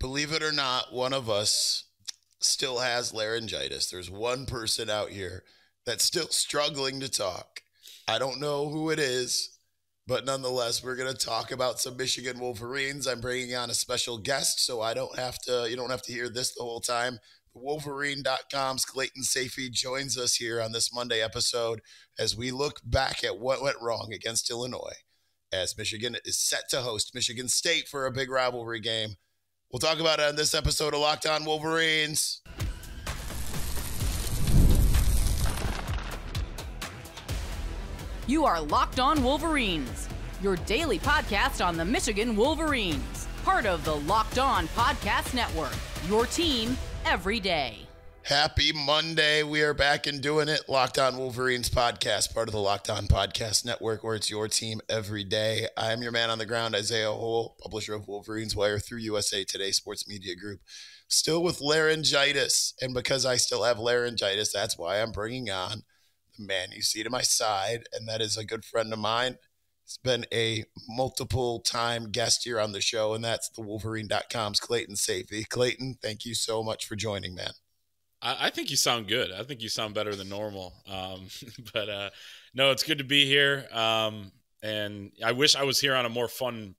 believe it or not, one of us still has laryngitis. There's one person out here that's still struggling to talk. I don't know who it is, but nonetheless, we're going to talk about some Michigan Wolverines. I'm bringing on a special guest, so you don't have to hear this the whole time. Wolverine.com's Clayton Sayfie joins us here on this Monday episode as we look back at what went wrong against Illinois, as Michigan is set to host Michigan State for a big rivalry game. We'll talk about it on this episode of Locked On Wolverines. You are Locked On Wolverines, your daily podcast on the Michigan Wolverines, part of the Locked On Podcast Network, your team every day. Happy Monday. We are back and doing it. Locked On Wolverines podcast, part of the Locked On Podcast Network, where it's your team every day. I am your man on the ground, Isaiah Hole, publisher of Wolverines Wire through USA Today Sports Media Group. Still with laryngitis, and because I still have laryngitis, that's why I'm bringing on the man you see to my side, and that is a good friend of mine. He's been a multiple-time guest here on the show, and that's the Wolverine.com's Clayton Sayfie. Clayton, thank you so much for joining, man. I think you sound good. I think you sound better than normal. But no, it's good to be here. And I wish I was here on a more fun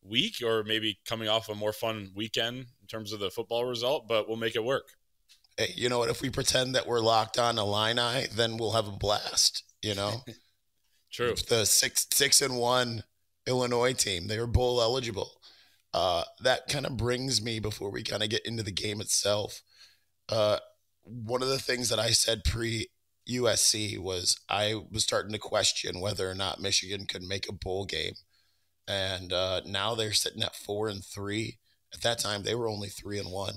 week, or maybe coming off a more fun weekend in terms of the football result, but we'll make it work. Hey, you know what? If we pretend that we're locked on Illini, then we'll have a blast, you know? True. The 6-1 Illinois team, they were bowl eligible. That kind of brings me, before we kind of get into the game itself, one of the things that I said pre-USC was I was starting to question whether or not Michigan could make a bowl game. And now they're sitting at 4-3. At that time, they were only 3-1.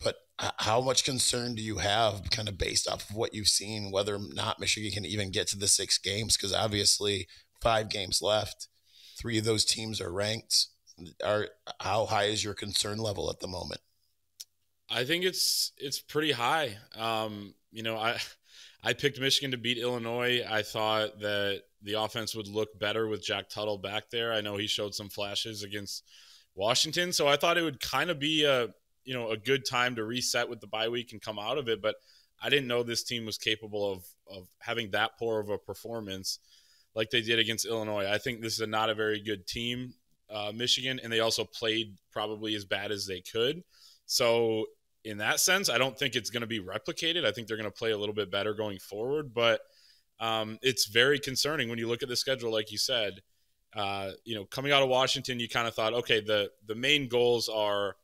But how much concern do you have, kind of based off of what you've seen, whether or not Michigan can even get to the 6 games? Because obviously 5 games left. 3 of those teams are ranked. How high is your concern level at the moment? I think it's pretty high. I picked Michigan to beat Illinois. I thought that the offense would look better with Jack Tuttle back there. I know he showed some flashes against Washington, so I thought it would kind of be a good time to reset with the bye week and come out of it. But I didn't know this team was capable of having that poor of a performance like they did against Illinois. I think this is not a very good team, Michigan, and they also played probably as bad as they could. So in that sense, I don't think it's going to be replicated. I think they're going to play a little bit better going forward, but it's very concerning when you look at the schedule, like you said. Coming out of Washington, you kind of thought, okay, the main goals are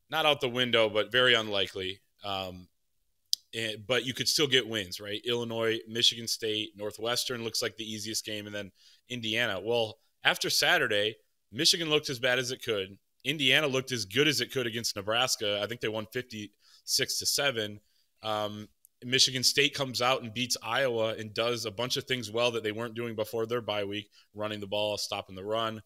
not out the window, but very unlikely. But you could still get wins, right? Illinois, Michigan State, Northwestern looks like the easiest game, and then Indiana. Well, after Saturday, Michigan looked as bad as it could. Indiana looked as good as it could against Nebraska. I think they won 56-7. Michigan State comes out and beats Iowa and does a bunch of things well that they weren't doing before their bye week, running the ball, stopping the run.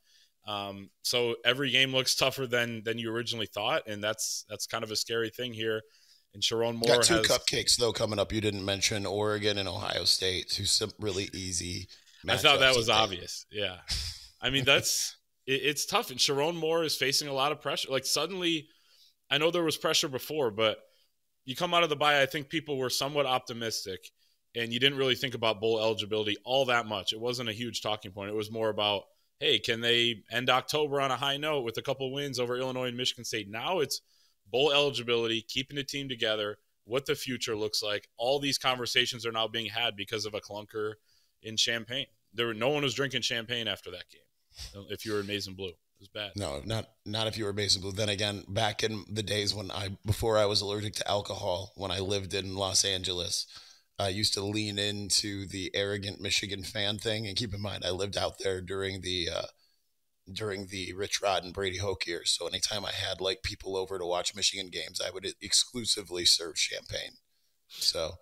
So every game looks tougher than you originally thought, and that's kind of a scary thing here. And Sharon Moore got 2 cupcakes, though, coming up. You didn't mention Oregon and Ohio State, 2 really easy matchups. I thought that was obvious. Yeah. I mean, it's tough. And Sharon Moore is facing a lot of pressure. Like, suddenly, I know there was pressure before, but you come out of the bye, I think people were somewhat optimistic, and you didn't really think about bowl eligibility all that much. It wasn't a huge talking point. It was more about, hey, can they end October on a high note with a couple wins over Illinois and Michigan State? Now it's bowl eligibility, keeping the team together, what the future looks like. All these conversations are now being had because of a clunker in Champaign. No one was drinking champagne after that game. If you were in maize and blue, it was bad. No, not if you were maize and blue. Then again, back in the days before I was allergic to alcohol, when I lived in Los Angeles, I used to lean into the arrogant Michigan fan thing. And keep in mind, I lived out there during the Rich Rod and Brady Hoke years. So anytime I had people over to watch Michigan games, I would exclusively serve champagne. So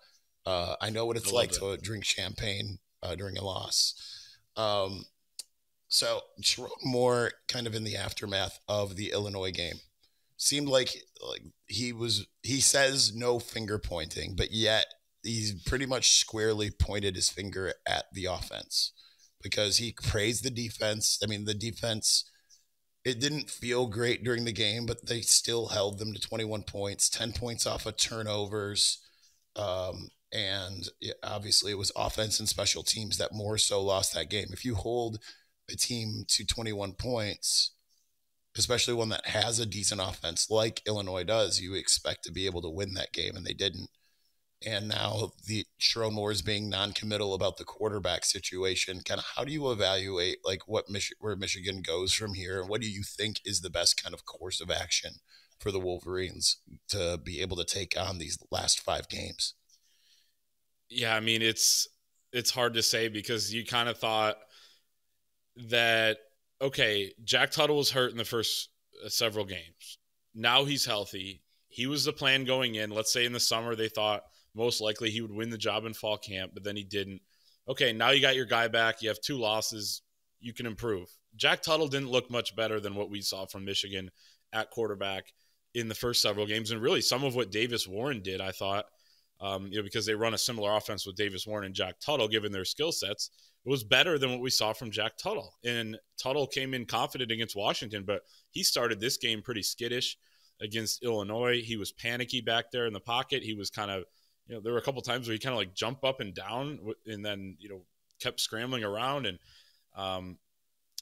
I know what it's like to drink champagne during a loss. So Sharon Moore, kind of in the aftermath of the Illinois game, seemed like he says no finger pointing, but yet he's pretty much squarely pointed his finger at the offense, because he praised the defense. I mean, the defense it didn't feel great during the game, but they still held them to 21 points, 10 points off of turnovers. And obviously it was offense and special teams that more so lost that game. If you hold a team to 21 points, especially one that has a decent offense like Illinois does, you expect to be able to win that game, and they didn't. And now the Sharon Moore is being non-committal about the quarterback situation. Kind of how do you evaluate like where Michigan goes from here, and what do you think is the best kind of course of action for the Wolverines to be able to take on these last 5 games? Yeah, I mean, it's hard to say because you kind of thought that, okay, Jack Tuttle was hurt in the first several games. Now he's healthy. He was the plan going in. Let's say in the summer they thought most likely he would win the job in fall camp, but then he didn't. Okay, now you got your guy back. You have 2 losses. You can improve. Jack Tuttle didn't look much better than what we saw from Michigan at quarterback in the first several games. And really some of what Davis Warren did, I thought, because they run a similar offense with Davis Warren and Jack Tuttle, given their skill sets, it was better than what we saw from Jack Tuttle. And Tuttle came in confident against Washington, but he started this game pretty skittish against Illinois. He was panicky back there in the pocket. He was kind of, there were a couple times where he kind of like jumped up and down and then, kept scrambling around. And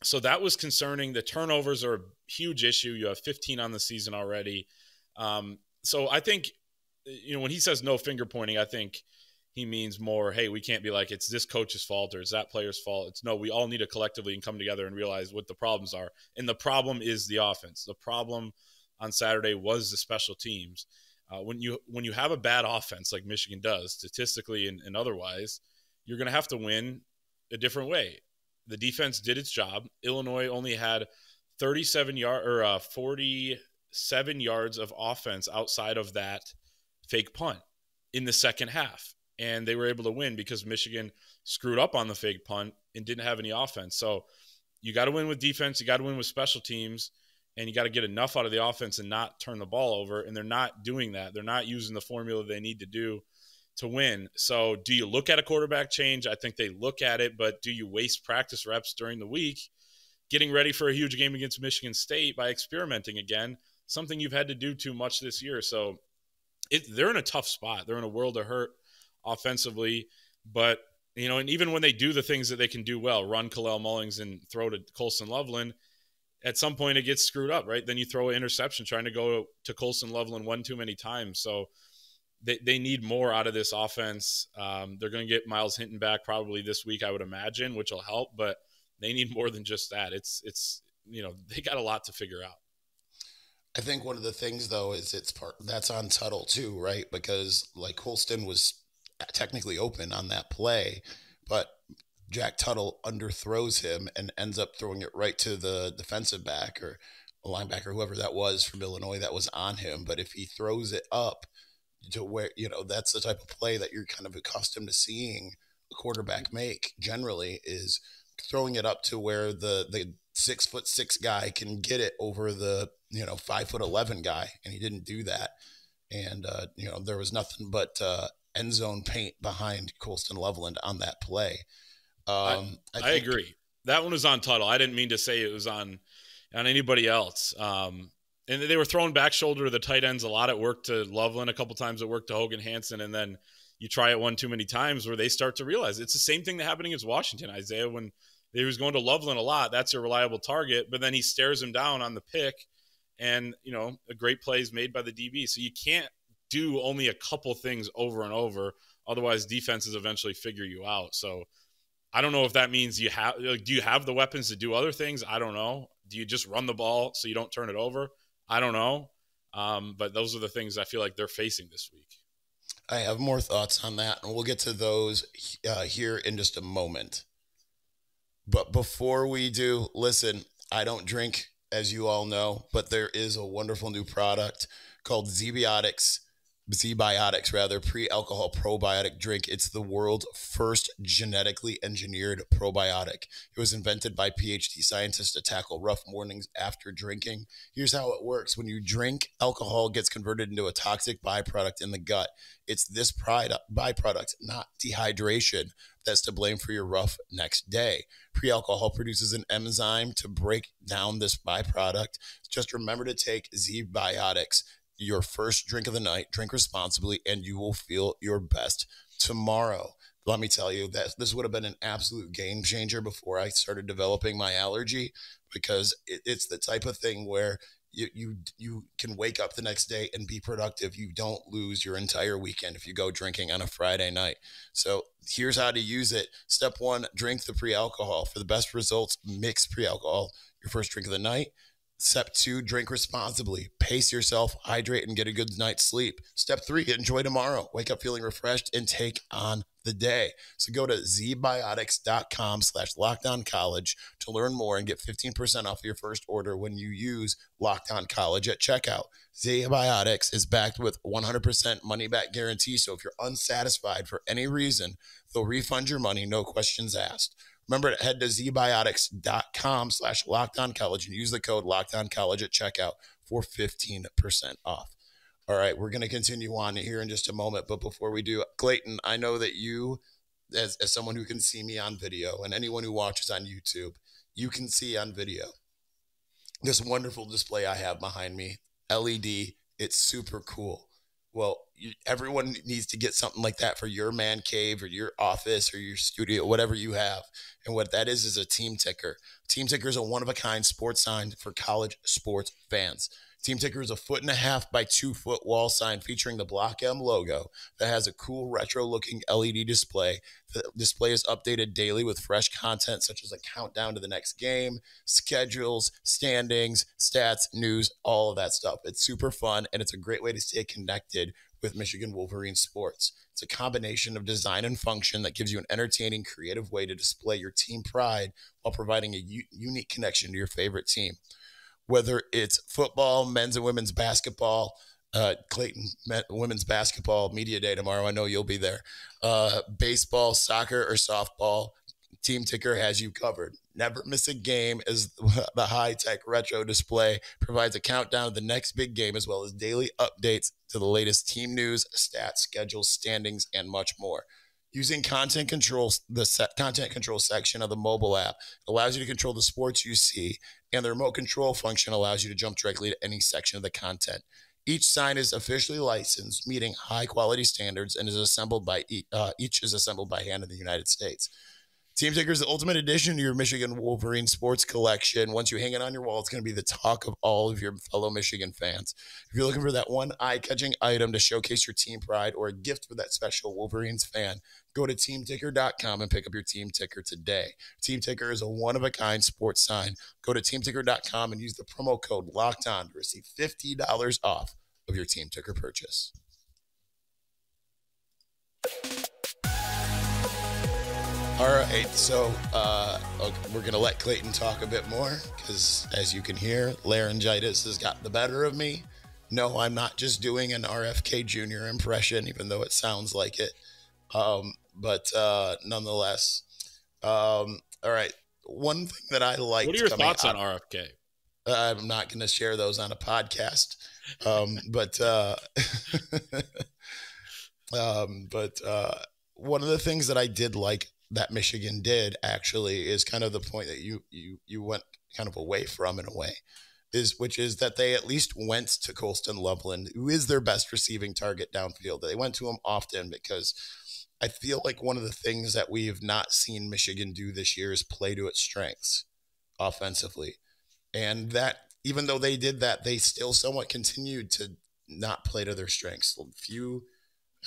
so that was concerning. The turnovers are a huge issue. You have 15 on the season already. So I think, when he says no finger pointing, I think he means more, hey, we can't be like, it's this coach's fault or it's that player's fault. It's no, we all need to collectively and come together and realize what the problems are. And the problem is the offense. The problem on Saturday was the special teams. When you have a bad offense like Michigan does, statistically and otherwise, you're going to have to win a different way. The defense did its job. Illinois only had 47 yards of offense outside of that fake punt in the second half. And they were able to win because Michigan screwed up on the fake punt and didn't have any offense. So you got to win with defense. You got to win with special teams. And you got to get enough out of the offense and not turn the ball over. And they're not doing that. They're not using the formula they need to do to win. So do you look at a quarterback change? I think they look at it, but do you waste practice reps during the week getting ready for a huge game against Michigan State by experimenting again? Something you've had to do too much this year. So they're in a tough spot. They're in a world of hurt offensively. But, and even when they do the things that they can do well, run Kalel Mullings and throw to Colson Loveland, at some point it gets screwed up, right? Then you throw an interception trying to go to Colson Loveland one too many times. So they need more out of this offense. They're going to get Miles Hinton back probably this week, I would imagine, which will help, but they need more than just that. It's they got a lot to figure out. I think one of the things though is that's on Tuttle too, right? Because like Colston was technically open on that play, but Jack Tuttle underthrows him and ends up throwing it right to the defensive back or a linebacker, whoever that was from Illinois that was on him. But if he throws it up to where, that's the type of play that you're kind of accustomed to seeing a quarterback make generally, is throwing it up to where the 6'6" guy can get it over the, 5'11" guy. And he didn't do that. And, there was nothing but end zone paint behind Colston Loveland on that play. I agree. That one was on Tuttle. I didn't mean to say it was on anybody else. And they were throwing back shoulder to the tight ends a lot. It worked to Loveland a couple times. It worked to Hogan Hansen. And then you try it one too many times where they start to realize it's the same thing that happened against Washington, Isaiah, when he was going to Loveland a lot. That's a reliable target. But then he stares him down on the pick. And, a great play is made by the DB. So you can't do only a couple things over and over. Otherwise, defenses eventually figure you out. So I don't know if that means do you have the weapons to do other things? I don't know. Do you just run the ball so you don't turn it over? I don't know. But those are the things I feel like they're facing this week. I have more thoughts on that, and we'll get to those here in just a moment. But before we do, listen, I don't drink, as you all know, but there is a wonderful new product called ZBiotics ZBiotics, rather, pre-alcohol probiotic drink. It's the world's first genetically engineered probiotic. It was invented by PhD scientists to tackle rough mornings after drinking. Here's how it works. When you drink, alcohol gets converted into a toxic byproduct in the gut. It's this byproduct, not dehydration, that's to blame for your rough next day. Pre-alcohol produces an enzyme to break down this byproduct. Just remember to take ZBiotics, your first drink of the night, drink responsibly, and you will feel your best tomorrow. Let me tell you that this would have been an absolute game changer before I started developing my allergy, because it's the type of thing where you can wake up the next day and be productive. You don't lose your entire weekend if you go drinking on a Friday night. So here's how to use it. Step 1, drink the pre-alcohol. For the best results, mix pre-alcohol, your first drink of the night. Step 2, drink responsibly. Pace yourself, hydrate, and get a good night's sleep. Step 3, enjoy tomorrow. Wake up feeling refreshed and take on the day. So go to zbiotics.com/lockedoncollege to learn more and get 15% off your first order when you use Locked On College at checkout. ZBiotics is backed with 100% money back guarantee. So if you're unsatisfied for any reason, they'll refund your money, no questions asked. Remember to head to zbiotics.com/lockedoncollege and use the code lockedoncollege at checkout for 15% off. All right, we're going to continue on here in just a moment. But before we do, Clayton, I know that you, as someone who can see me on video, and anyone who watches on YouTube, you can see on video this wonderful display I have behind me, LED. It's super cool. Well, everyone needs to get something like that for your man cave or your office or your studio, whatever you have. And what that is a team ticker. Team ticker is a one-of-a-kind sports sign for college sports fans. Team ticker is a 1.5 by 2 foot wall sign featuring the Block M logo that has a cool retro-looking LED display. The display is updated daily with fresh content such as a countdown to the next game, schedules, standings, stats, news, all of that stuff. It's super fun, and it's a great way to stay connected with Michigan Wolverines sports. It's a combination of design and function that gives you an entertaining, creative way to display your team pride while providing a unique connection to your favorite team. Whether it's football, men's and women's basketball, Clayton women's basketball media day tomorrow, I know you'll be there. Baseball, soccer, or softball, Team Ticker has you covered. Never miss a game, as the high-tech retro display provides a countdown to the next big game, as well as daily updates to the latest team news, stats, schedules, standings, and much more. Using content control, the content control section of the mobile app allows you to control the sports you see, and the remote control function allows you to jump directly to any section of the content. Each sign is officially licensed, meeting high-quality standards, and is assembled by each is assembled by hand in the United States. Team Ticker is the ultimate addition to your Michigan Wolverine sports collection. Once you hang it on your wall, it's going to be the talk of all of your fellow Michigan fans. If you're looking for that one eye-catching item to showcase your team pride or a gift for that special Wolverines fan, go to teamticker.com and pick up your Team Ticker today. Team Ticker is a one-of-a-kind sports sign. Go to teamticker.com and use the promo code LOCKEDON to receive $50 off of your Team Ticker purchase. All right, so we're going to let Clayton talk a bit more because, as you can hear, laryngitis has got the better of me. No, I'm not just doing an RFK Jr. impression, even though it sounds like it. But nonetheless, all right, one thing that I like. What are your thoughts on RFK? I'm not going to share those on a podcast, but one of the things that I did like that Michigan did actually is kind of the point that you went kind of away from in a way, which is that they at least went to Colston Loveland, who is their best receiving target downfield. They went to him often because I feel like one of the things that we have not seen Michigan do this year is play to its strengths offensively. And that, even though they did that, they still somewhat continued to not play to their strengths.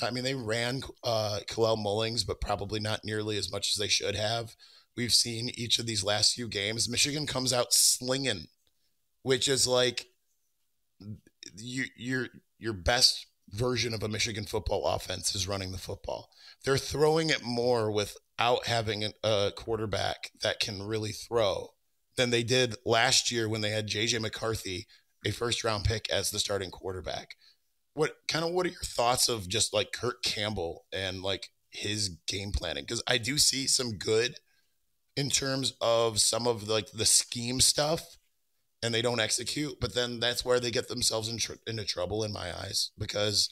They ran Kalel Mullings, but probably not nearly as much as they should have. We've seen each of these last few games, Michigan comes out slinging, which is like your best version of a Michigan football offense is running the football. They're throwing it more without having a quarterback that can really throw than they did last year when they had J.J. McCarthy, a first-round pick, as the starting quarterback. what are your thoughts of just like Kurt Campbell and like his game planning? Because I do see some good in terms of some of like the scheme stuff, and they don't execute. But then that's where they get themselves into trouble in my eyes, because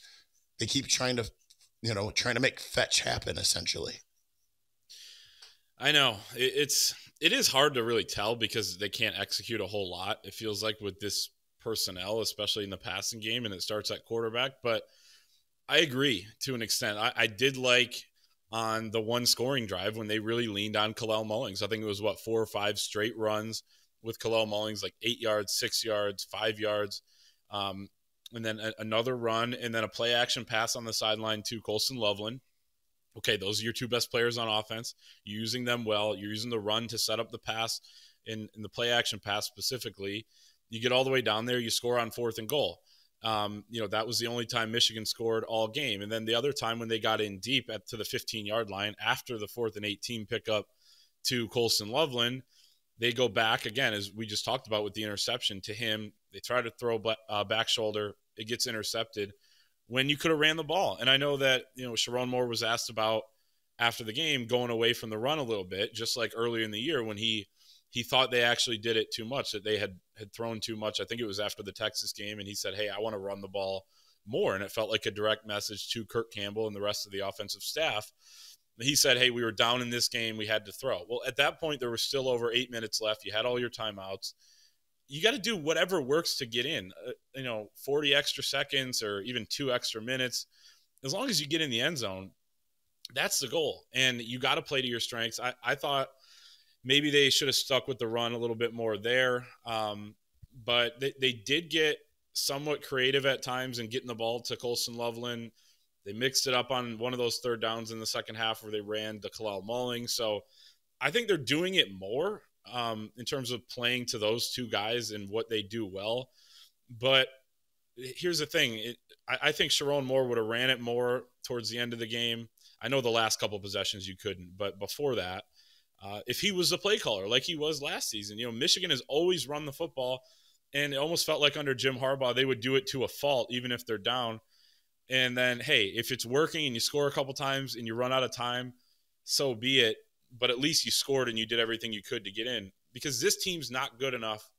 they keep trying to make fetch happen essentially. I know it is hard to really tell because they can't execute a whole lot. It feels like with this personnel, especially in the passing game, and it starts at quarterback. But I agree to an extent. I did like on the one scoring drive when they really leaned on Kalel Mullings. I think it was 4 or 5 straight runs with Kalel Mullings, like 8 yards, 6 yards, 5 yards, and then another run, and then a play action pass on the sideline to Colson Loveland. Okay, those are your 2 best players on offense. You're using them well. You're using the run to set up the pass in the play action pass specifically. You get all the way down there, you score on 4th and goal. That was the only time Michigan scored all game. And then the other time when they got in deep to the 15-yard line after the 4th and 18 pickup to Colson Loveland, they go back again, as we just talked about with the interception to him. They try to throw back shoulder. It gets intercepted when you could have ran the ball. And I know that, Sharon Moore was asked about after the game going away from the run a little bit, just like earlier in the year when he thought they actually did it too much, that they had thrown too much. I think it was after the Texas game, and he said, hey, I want to run the ball more. And it felt like a direct message to Kurt Campbell and the rest of the offensive staff. He said, hey, we were down in this game. We had to throw. Well, at that point, there was still over 8 minutes left. You had all your timeouts. You got to do whatever works to get in, 40 extra seconds or even 2 extra minutes. As long as you get in the end zone, that's the goal. And you got to play to your strengths. I thought maybe they should have stuck with the run a little bit more there. But they did get somewhat creative at times in getting the ball to Colson Loveland. They mixed it up on one of those third downs in the second half where they ran to Kalel Mullings. So I think they're doing it more in terms of playing to those 2 guys and what they do well. But here's the thing. I think Sharon Moore would have ran it more towards the end of the game. I know the last couple possessions you couldn't, but before that, if he was the play caller like he was last season, Michigan has always run the football, and it almost felt like under Jim Harbaugh, they would do it to a fault, even if they're down. And then, hey, if it's working and you score a couple times and you run out of time, so be it. But at least you scored and you did everything you could to get in, because this team's not good enough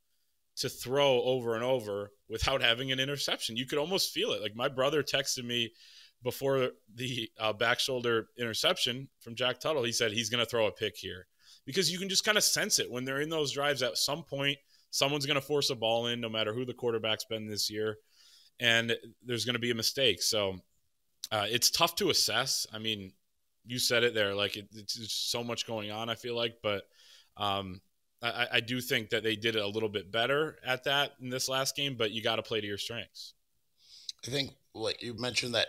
to throw over and over without having an interception. You could almost feel it. Like my brother texted me before the back shoulder interception from Jack Tuttle. He said he's going to throw a pick here, because you can just kind of sense it when they're in those drives. At some point, someone's going to force a ball in, no matter who the quarterback's been this year, and there's going to be a mistake. So it's tough to assess. I mean, you said it there, like it's just so much going on, I feel like, but I do think that they did it a little bit better at that in this last game, but you got to play to your strengths. I think, like you mentioned, that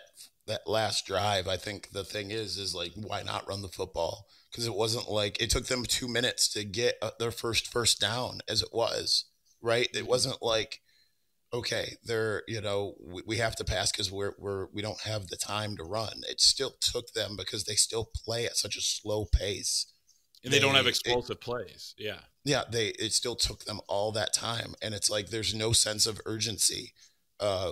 last drive, I think the thing is like, why not run the football? Because it wasn't like it took them 2 minutes to get their first down as it was, right? It wasn't like, okay, they're, we have to pass because we don't have the time to run. It still took them, because they still play at such a slow pace. And they don't have explosive plays. Yeah. Yeah. It still took them all that time. And it's like, there's no sense of urgency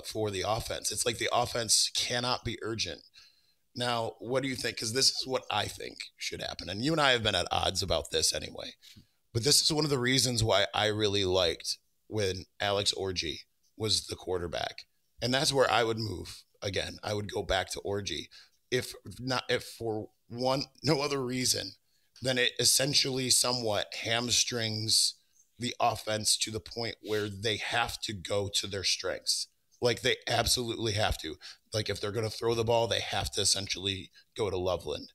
for the offense. It's like the offense cannot be urgent. Now, what do you think? Because this is what I think should happen. And you and I have been at odds about this anyway. But this is one of the reasons why I really liked when Alex Orji was the quarterback. And that's where I would move again. I would go back to Orji. If for no other reason, then it essentially somewhat hamstrings the offense to the point where they have to go to their strengths. Like they absolutely have to. Like if they're going to throw the ball, they have to essentially go to Loveland.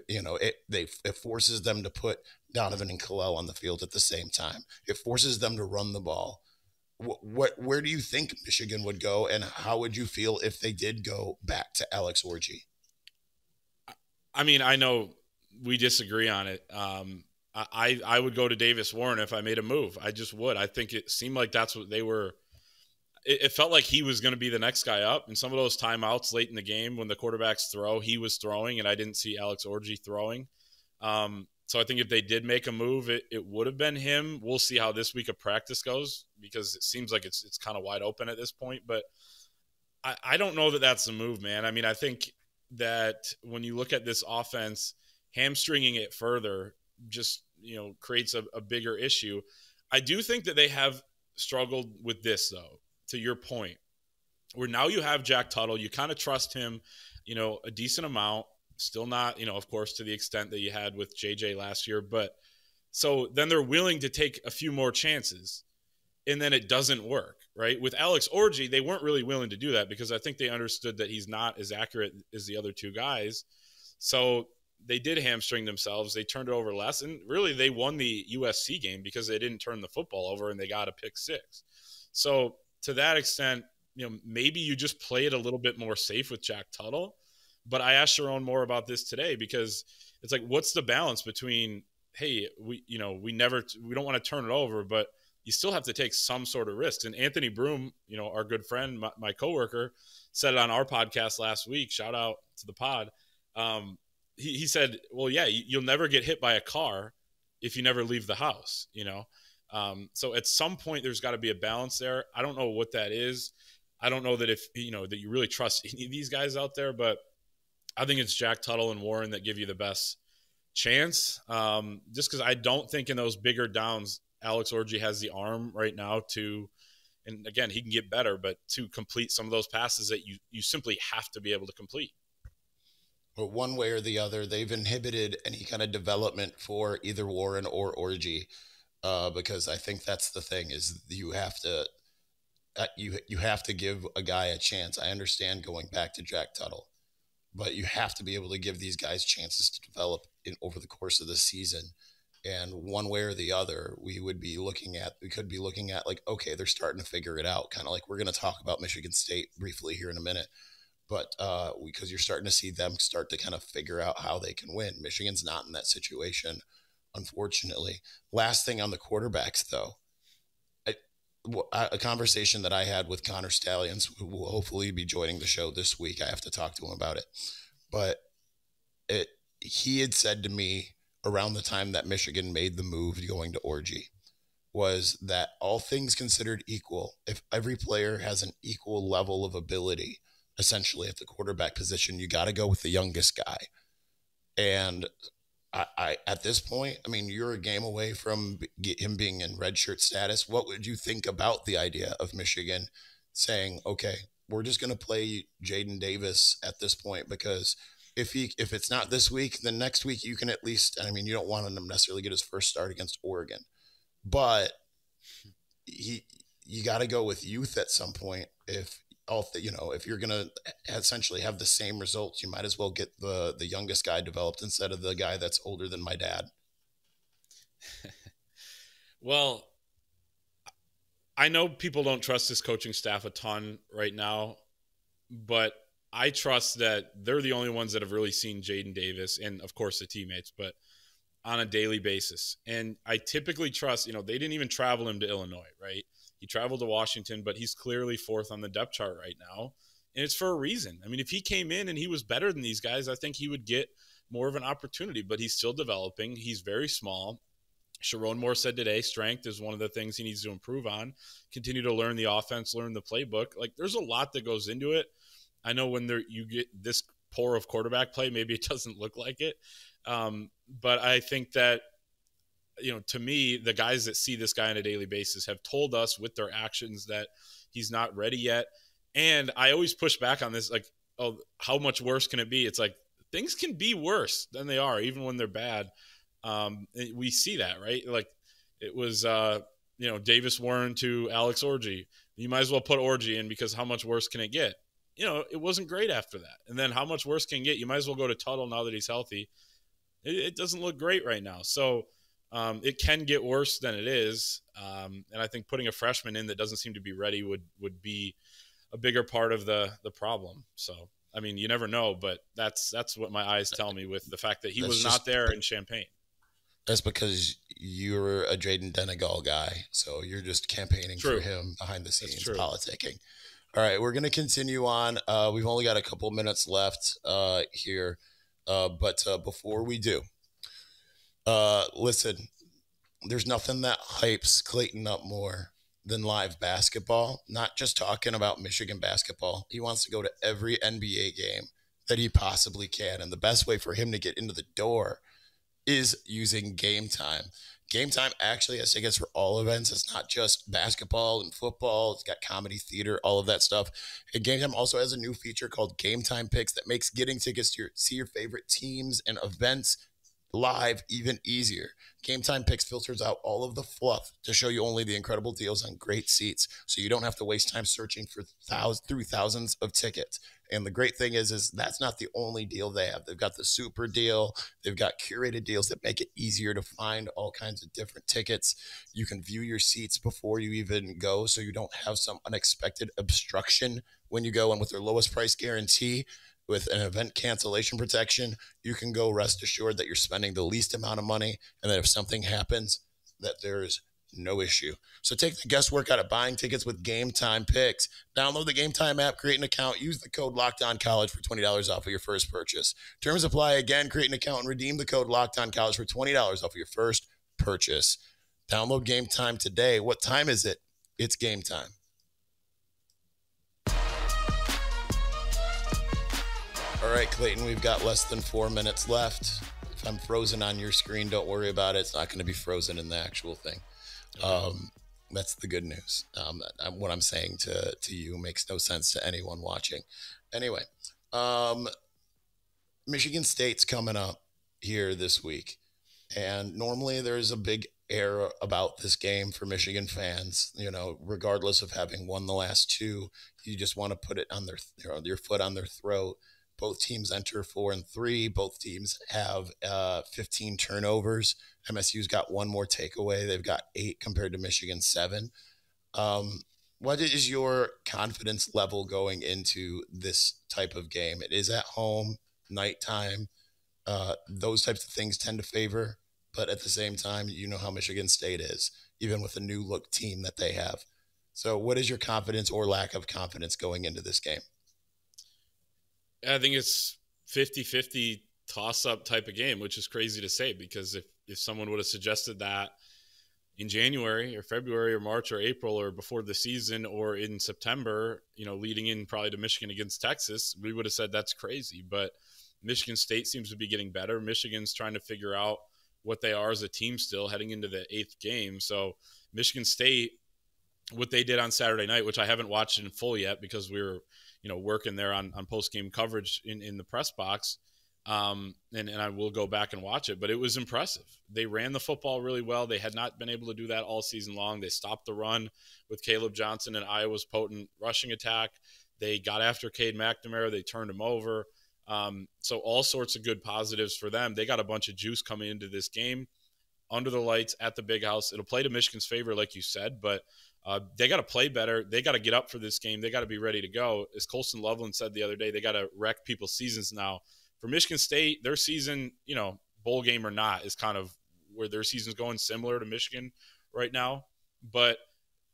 It forces them to put Donovan and Kalel on the field at the same time. It forces them to run the ball. Where do you think Michigan would go, and how would you feel if they did go back to Alex Orji? I mean, I know we disagree on it. I would go to Davis Warren if I made a move. I just would. I think it seemed like that's what they were. It felt like he was going to be the next guy up. And some of those timeouts late in the game when the quarterbacks throw, he was throwing, and I didn't see Alex Orji throwing. So I think if they did make a move, it would have been him. We'll see how this week of practice goes, because it seems like it's kind of wide open at this point. But I don't know that that's the move, man. I mean, I think that when you look at this offense, hamstringing it further just, creates a bigger issue. I do think that they have struggled with this, though, to your point, where now you have Jack Tuttle. You kind of trust him, a decent amount. Still not, of course, to the extent that you had with JJ last year. But so then they're willing to take a few more chances, and then it doesn't work, right? With Alex Orji, they weren't really willing to do that because I think they understood that he's not as accurate as the other two guys. So they did hamstring themselves. They turned it over less. And really, they won the USC game because they didn't turn the football over and they got a pick six. So to that extent, maybe you just play it a little bit more safe with Jack Tuttle. But I asked Sharon more about this today because it's like, what's the balance between, hey, we don't want to turn it over, but you still have to take some sort of risks. And Anthony Broom, our good friend, my coworker, said it on our podcast last week. Shout out to the pod. He said, well, yeah, you'll never get hit by a car if you never leave the house, So at some point there's got to be a balance there. I don't know what that is. I don't know that if, that you really trust any of these guys out there, but I think it's Jack Tuttle and Warren that give you the best chance. Just because I don't think in those bigger downs, Alex Orji has the arm right now to, and again, he can get better, but to complete some of those passes that you simply have to be able to complete. But one way or the other, they've inhibited any kind of development for either Warren or Orji, because I think that's the thing is you have to give a guy a chance. I understand going back to Jack Tuttle, but you have to be able to give these guys chances to develop over the course of the season. And one way or the other, we could be looking at like, okay, they're starting to figure it out. Kind of like we're going to talk about Michigan State briefly here in a minute, but because you're starting to see them start to kind of figure out how they can win. Michigan's not in that situation, unfortunately. Last thing on the quarterbacks, though, a conversation that I had with Connor Stallions, who will hopefully be joining the show this week. I have to talk to him about it. But he had said to me around the time that Michigan made the move going to Orji was that all things considered equal, if every player has an equal level of ability, essentially at the quarterback position, you got to go with the youngest guy. And I at this point, I mean, you're a game away from him being in redshirt status. What would you think about the idea of Michigan saying, okay, we're just going to play Jaden Davis at this point because if it's not this week, then next week you can at least, I mean, you don't want him to necessarily get his first start against Oregon, but you got to go with youth at some point. If you're going to essentially have the same results, you might as well get the youngest guy developed instead of the guy that's older than my dad. Well, I know people don't trust this coaching staff a ton right now, but I trust that they're the only ones that have really seen Jaden Davis and, of course, the teammates, but on a daily basis. And I typically trust, they didn't even travel him to Illinois, right? He traveled to Washington, but he's clearly fourth on the depth chart right now. And it's for a reason. I mean, if he came in and he was better than these guys, I think he would get more of an opportunity, but he's still developing. He's very small. Sharon Moore said today, strength is one of the things he needs to improve on. Continue to learn the offense, learn the playbook. Like, there's a lot that goes into it. I know when you get this poor of quarterback play, maybe it doesn't look like it. But I think that, to me, the guys that see this guy on a daily basis have told us with their actions that he's not ready yet. And I always push back on this, like, oh, how much worse can it be? It's like things can be worse than they are, even when they're bad. We see that, right? Like it was, Davis Warren to Alex Orji. You might as well put Orji in because how much worse can it get? It wasn't great after that. And then how much worse can it get? You might as well go to Tuttle now that he's healthy. It doesn't look great right now. So it can get worse than it is. And I think putting a freshman in that doesn't seem to be ready would be a bigger part of the problem. So, I mean, you never know, but that's what my eyes tell me with the fact that he was not there in Champaign. That's because you're a Jaden Denegal guy. So you're just campaigning for him behind the scenes, politicking. All right, we're going to continue on. We've only got a couple minutes left here. But before we do, listen, there's nothing that hypes Clayton up more than live basketball. Not just talking about Michigan basketball. He wants to go to every NBA game that he possibly can. And the best way for him to get into the door is using Gametime. Gametime actually has tickets for all events. It's not just basketball and football. It's got comedy, theater, all of that stuff. And Gametime also has a new feature called Gametime Picks that makes getting tickets to see your favorite teams and events live even easier. Gametime Picks filters out all of the fluff to show you only the incredible deals on great seats, so you don't have to waste time searching for thousands of tickets. And the great thing is that's not the only deal they have. They've got the super deal. They've got curated deals that make it easier to find all kinds of different tickets. You can view your seats before you even go, so you don't have some unexpected obstruction when you go. And with their lowest price guarantee, with an event cancellation protection, you can go rest assured that you're spending the least amount of money, and that if something happens, that there's no issue. So take the guesswork out of buying tickets with Gametime Picks. Download the Gametime app, create an account, use the code LOCKEDONCollege for $20 off of your first purchase. Terms apply. Again, create an account and redeem the code LOCKEDONCollege for $20 off of your first purchase. Download Gametime today. What time is it? It's game time. All right, Clayton, we've got less than 4 minutes left. If I'm frozen on your screen, don't worry about it. It's not going to be frozen in the actual thing. That's the good news. What I'm saying to you makes no sense to anyone watching. Anyway, Michigan State's coming up here this week. And normally there's a big air about this game for Michigan fans. You know, regardless of having won the last two, you just want to put it on your foot on their throat. Both teams enter 4-3. Both teams have 15 turnovers. MSU's got one more takeaway. They've got 8 compared to Michigan's 7. What is your confidence level going into this type of game? It is at home, nighttime. Those types of things tend to favor. But at the same time, you know how Michigan State is, even with the new look team that they have. So what is your confidence or lack of confidence going into this game? I think it's 50-50 toss-up type of game, which is crazy to say, because if someone would have suggested that in January or February or March or April or before the season or in September, leading in probably to Michigan against Texas, we would have said that's crazy. But Michigan State seems to be getting better. Michigan's trying to figure out what they are as a team still heading into the 8th game. So Michigan State, what they did on Saturday night, which I haven't watched in full yet because we were working there on post-game coverage in the press box. And I will go back and watch it, but it was impressive. They ran the football really well. They had not been able to do that all season long. They stopped the run with Caleb Johnson and Iowa's potent rushing attack. They got after Cade McNamara. They turned him over. So all sorts of good positives for them. They got a bunch of juice coming into this game under the lights at the Big House. It'll play to Michigan's favor, like you said, but they got to play better. They got to get up for this game. They got to be ready to go. As Colson Loveland said the other day, they got to wreck people's seasons now. For Michigan State, their season, bowl game or not, is kind of where their season's going, similar to Michigan right now. But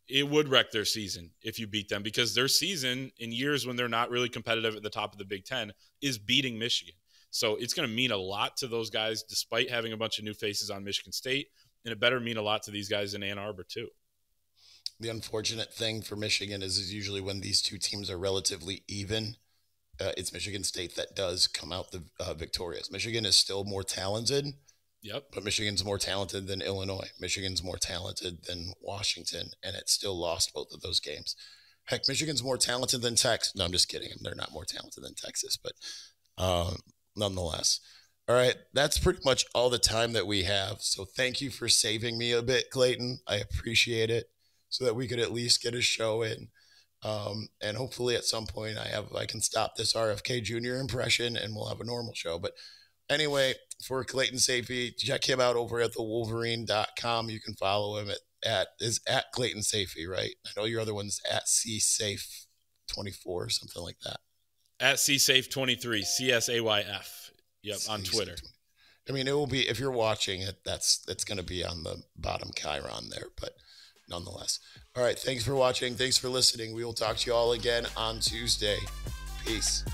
it would wreck their season if you beat them, because their season in years when they're not really competitive at the top of the Big Ten is beating Michigan. So it's going to mean a lot to those guys, despite having a bunch of new faces on Michigan State. And it better mean a lot to these guys in Ann Arbor, too. The unfortunate thing for Michigan is usually when these two teams are relatively even, it's Michigan State that does come out victorious. Michigan is still more talented. Yep. But Michigan's more talented than Illinois. Michigan's more talented than Washington, and it still lost both of those games. Heck, Michigan's more talented than Texas. No, I'm just kidding. They're not more talented than Texas, but nonetheless. All right, that's pretty much all the time that we have. So thank you for saving me a bit, Clayton. I appreciate it, so that we could at least get a show in. And hopefully at some point I can stop this RFK Jr. impression and we'll have a normal show. But anyway, for Clayton Sayfie, check him out over at thewolverine.com. You can follow him at Clayton Sayfie, right? I know your other one's at CSafe24 or something like that. At CSafe23, CSAYF. Yep, on Twitter. I mean, it will be, if you're watching it, it's going to be on the bottom chyron there, but nonetheless. All right, thanks for watching. Thanks for listening. We will talk to you all again on Tuesday. Peace.